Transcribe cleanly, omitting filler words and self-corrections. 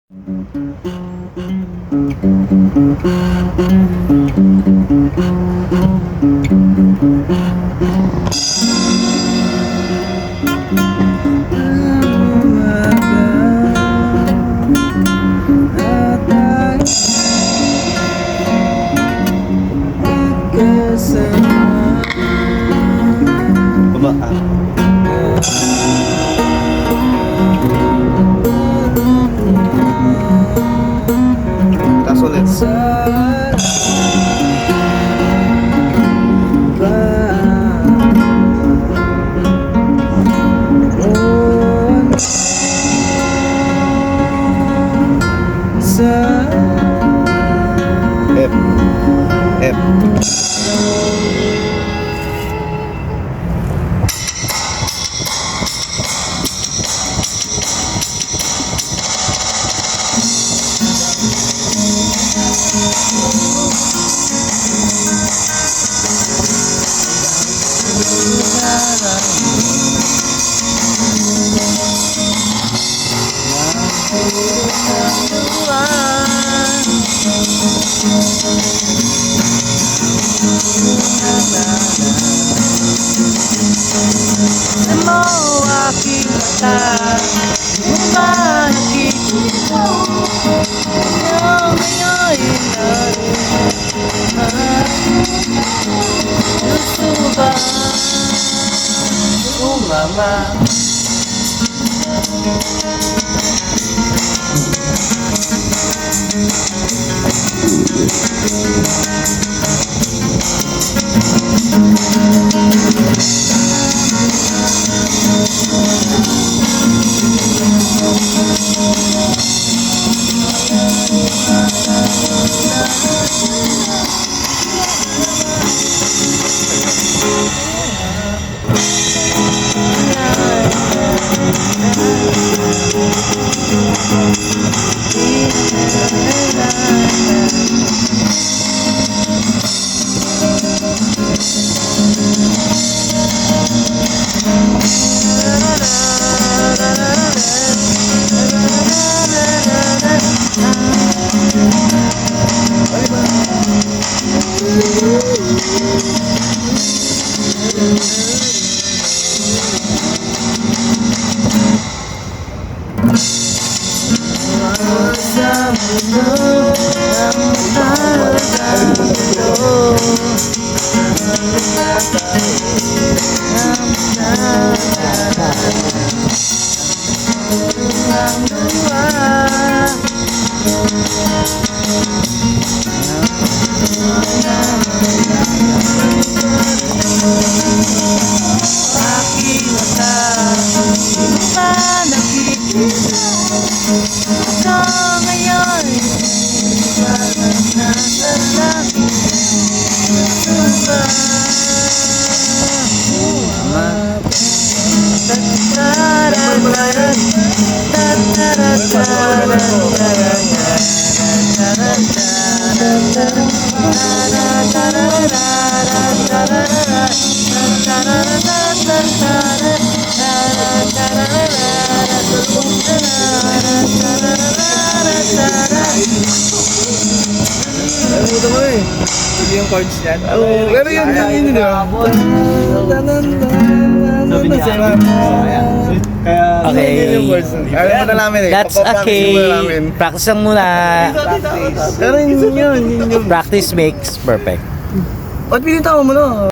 Tas ulit. F. Alam mo aking mata, di mo ba nakikita? Ngayon gusto ba umama? Ito mo eh. Yung chords yan. Oo, pero yun yun. Sabi ni Sam. Okay. Ayaw mo na namin eh. That's okay. Practice lang muna. Pero yun. Practice makes perfect. Ba't pinitawa mo na?